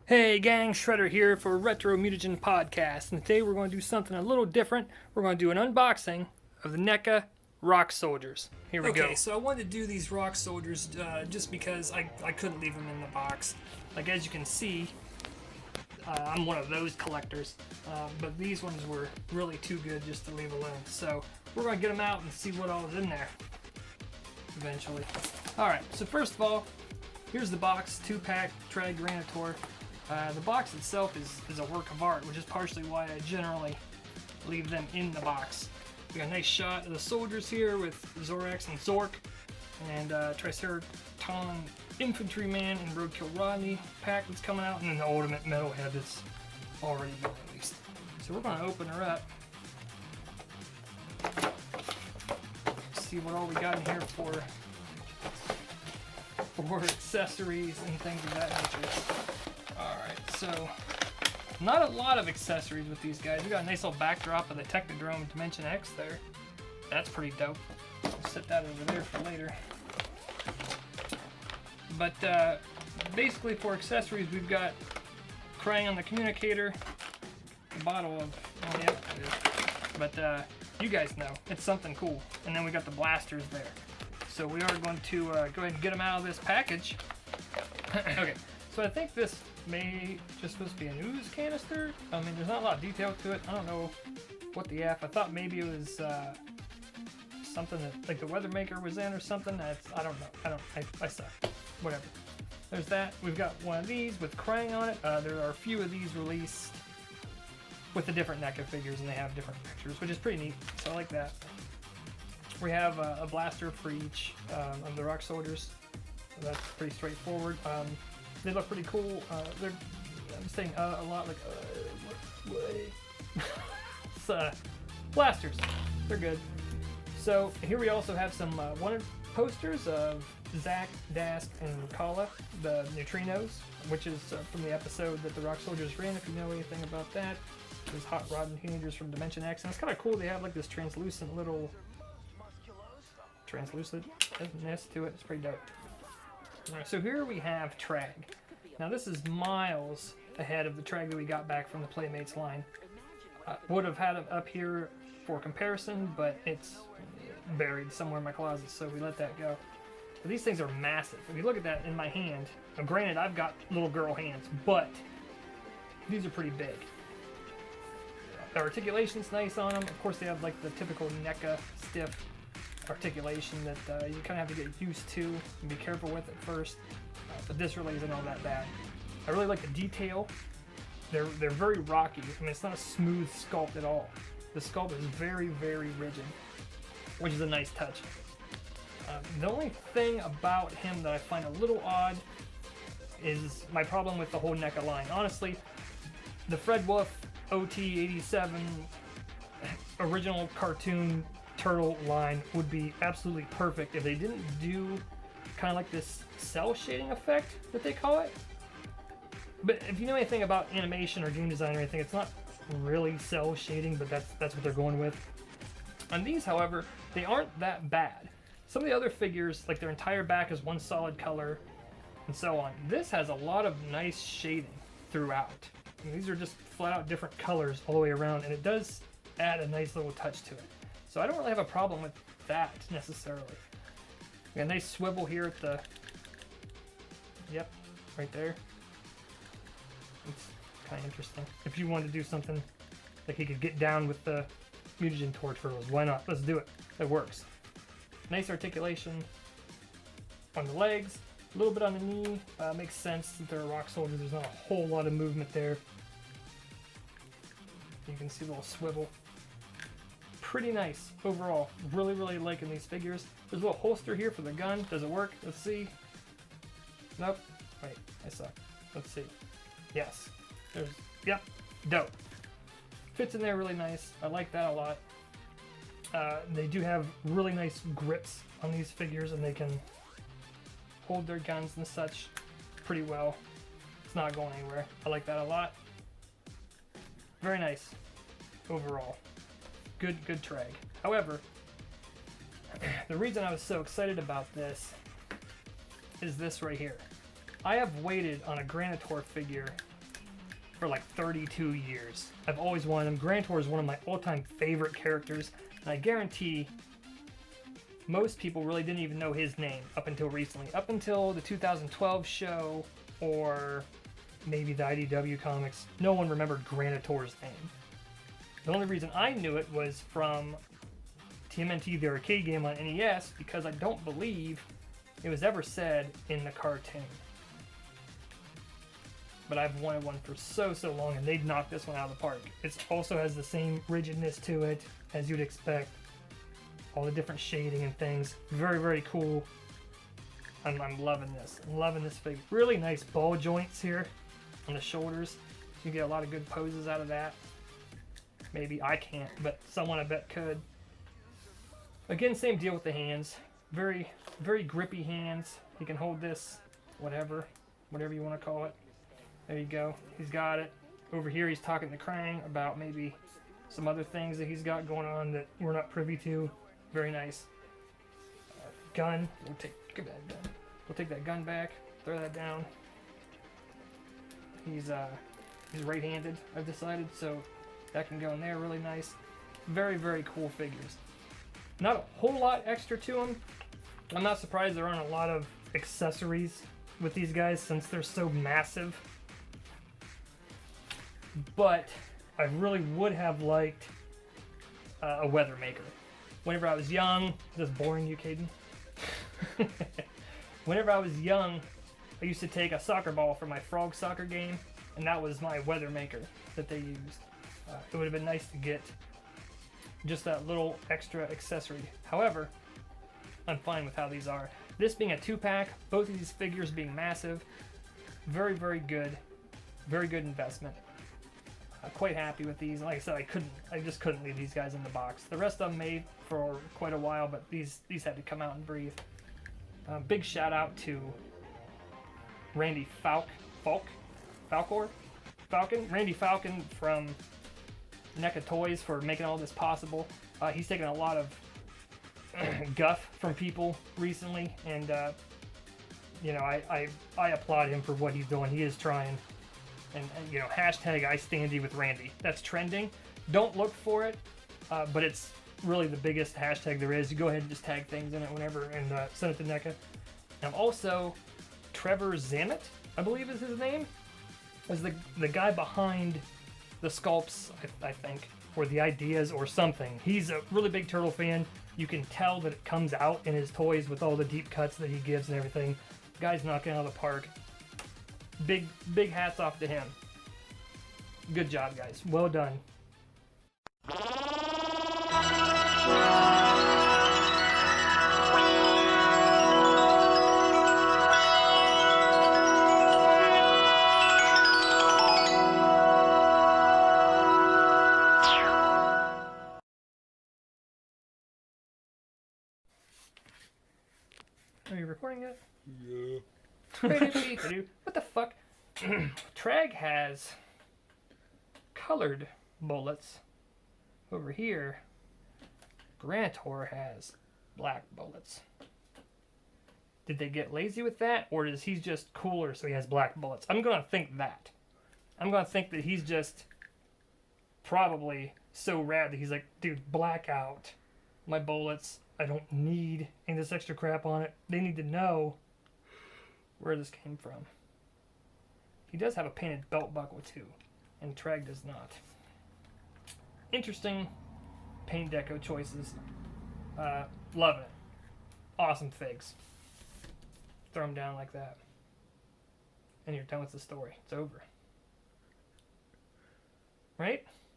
Hey gang, Shredder here for Retromutagen Podcast, and today we're going to do something a little different. We're going to do an unboxing of the Neca Rock Soldiers. Here we go. Okay, so I wanted to do these Rock Soldiers just because I couldn't leave them in the box. Like as you can see, I'm one of those collectors, but these ones were really too good just to leave alone. So we're going to get them out and see what all is in there eventually. Alright, so first of all, here's the box, 2-pack Traag and Granitor. The box itself is a work of art, which is partially why I generally leave them in the box. We got a nice shot of the soldiers here with Zorax and Zork, and Triceratops Infantryman and Roadkill Rodney pack that's coming out, and then the Ultimate Metalhead that's already been released. So we're going to open her up, see what all we got in here for accessories and things of that nature. Alright, so not a lot of accessories with these guys. We got a nice little backdrop of the Technodrome Dimension X there. That's pretty dope. I'll set that over there for later. But basically for accessories, we've got Crying on the Communicator, a bottle of, oh yeah, but you guys know, it's something cool. And then we got the blasters there. So we are going to go ahead and get them out of this package. Okay, so I think this may just supposed to be an ooze canister. I mean, there's not a lot of detail to it. I don't know what the F. I thought maybe it was something that like the Weathermaker was in or something. I don't know. I suck. Whatever. There's that. We've got one of these with Krang on it. There are a few of these released with the different NECA figures, and they have different pictures, which is pretty neat. So I like that. We have a blaster for each of the Rock Soldiers. So that's pretty straightforward. They look pretty cool. I'm saying a lot like it's blasters. They're good. So here we also have some wanted posters of Zack, Dask, and Kala, the Neutrinos, which is from the episode that the Rock Soldiers ran. If you know anything about that, those hot rod and teenagers from Dimension X, and it's kind of cool. They have like this translucent little translucentness to it. It's pretty dope. Alright, so here we have Traag. Now this is miles ahead of the Traag that we got back from the Playmates line. Would have had it up here for comparison, but it's buried somewhere in my closet, so we let that go. But these things are massive. If you look at that in my hand, now granted I've got little girl hands, but these are pretty big. The articulation's nice on them. Of course they have like the typical NECA stiff articulation that you kind of have to get used to and be careful with at first, but this really isn't all that bad. I really like the detail. They're very rocky. I mean, it's not a smooth sculpt at all. The sculpt is very, very rigid, which is a nice touch. The only thing about him that I find a little odd is my problem with the whole NECA line. Honestly, the Fred Wolf OT87 original cartoon turtle line would be absolutely perfect if they didn't do kind of like this cell shading effect that they call it. But if you know anything about animation or game design or anything, it's not really cell shading, but that's what they're going with. On these, however, they aren't that bad. Some of the other figures, like their entire back is one solid color and so on. This has a lot of nice shading throughout. I mean, these are just flat out different colors all the way around, and it does add a nice little touch to it. So I don't really have a problem with that necessarily. We got a nice swivel here at the, yep, right there. It's kind of interesting. If you wanted to do something like he could get down with the mutagen turtles, why not? Let's do it. It works. Nice articulation on the legs, a little bit on the knee. Makes sense that they're Rock Soldiers. There's not a whole lot of movement there. You can see a little swivel. Pretty nice overall. Really, really liking these figures. There's a little holster here for the gun. Does it work? Let's see. Nope. Wait, I suck. Let's see. Yes. There's, yep. Dope. Fits in there really nice. I like that a lot. They do have really nice grips on these figures, and they can hold their guns and such pretty well. It's not going anywhere. I like that a lot. Very nice overall. Good Traag. However, the reason I was so excited about this is this right here. I have waited on a Granitor figure for like 32 years. I've always wanted him. Granitor is one of my all-time favorite characters, and I guarantee most people really didn't even know his name up until recently. Up until the 2012 show, or maybe the IDW comics, no one remembered Granitor's name. The only reason I knew it was from TMNT, the arcade game on NES, because I don't believe it was ever said in the cartoon. But I've wanted one for so long, and they'd knocked this one out of the park. It also has the same rigidness to it as you'd expect. All the different shading and things. Very cool. I'm loving this. I'm loving this figure. Really nice ball joints here on the shoulders. You get a lot of good poses out of that. Maybe I can't, but someone I bet could. Again, same deal with the hands. Very grippy hands. He can hold this, whatever you want to call it. There you go. He's got it. Over here, he's talking to Krang about maybe some other things that he's got going on that we're not privy to. Very nice. Gun. We'll take that gun back. Throw that down. He's right-handed, I've decided, so that can go in there. Really nice. Very cool figures. Not a whole lot extra to them. I'm not surprised there aren't a lot of accessories with these guys since they're so massive. But I really would have liked a weather maker. Whenever I was young, is this boring you, Caden? Whenever I was young, I used to take a soccer ball for my frog soccer game, and that was my weather maker that they used. It would have been nice to get just that little extra accessory. However, I'm fine with how these are. This being a 2-pack, both of these figures being massive, very good. Very good investment. Quite happy with these. Like I said, I just couldn't leave these guys in the box. The rest of them made for quite a while, but these had to come out and breathe. Big shout out to Randy Randy Falcon from Neca Toys for making all this possible. He's taken a lot of guff from people recently, and I applaud him for what he's doing. He is trying. And hashtag I standy with Randy. That's trending. Don't look for it, but it's really the biggest hashtag there is. You go ahead and just tag things in it whenever and send it to NECA. And also, Trevor Zammit, I believe is his name, is the guy behind the sculpts, I think, or the ideas or something. He's a really big Turtle fan. You can tell that it comes out in his toys with all the deep cuts that he gives and everything. The guy's knocking it out of the park. Big hats off to him. Good job, guys. Well done. Are you recording yet? Yeah. What the fuck? Traag has colored bullets. Over here, Granitor has black bullets. Did they get lazy with that, or is he just cooler so he has black bullets? I'm gonna think that. I'm gonna think that he's just probably so rad that he's like, dude, black out my bullets. I don't need any of this extra crap on it. They need to know where this came from. He does have a painted belt buckle too, and Traag does not. Interesting paint deco choices. Loving it. Awesome figs. Throw them down like that. And you're done with the story. It's over. Right?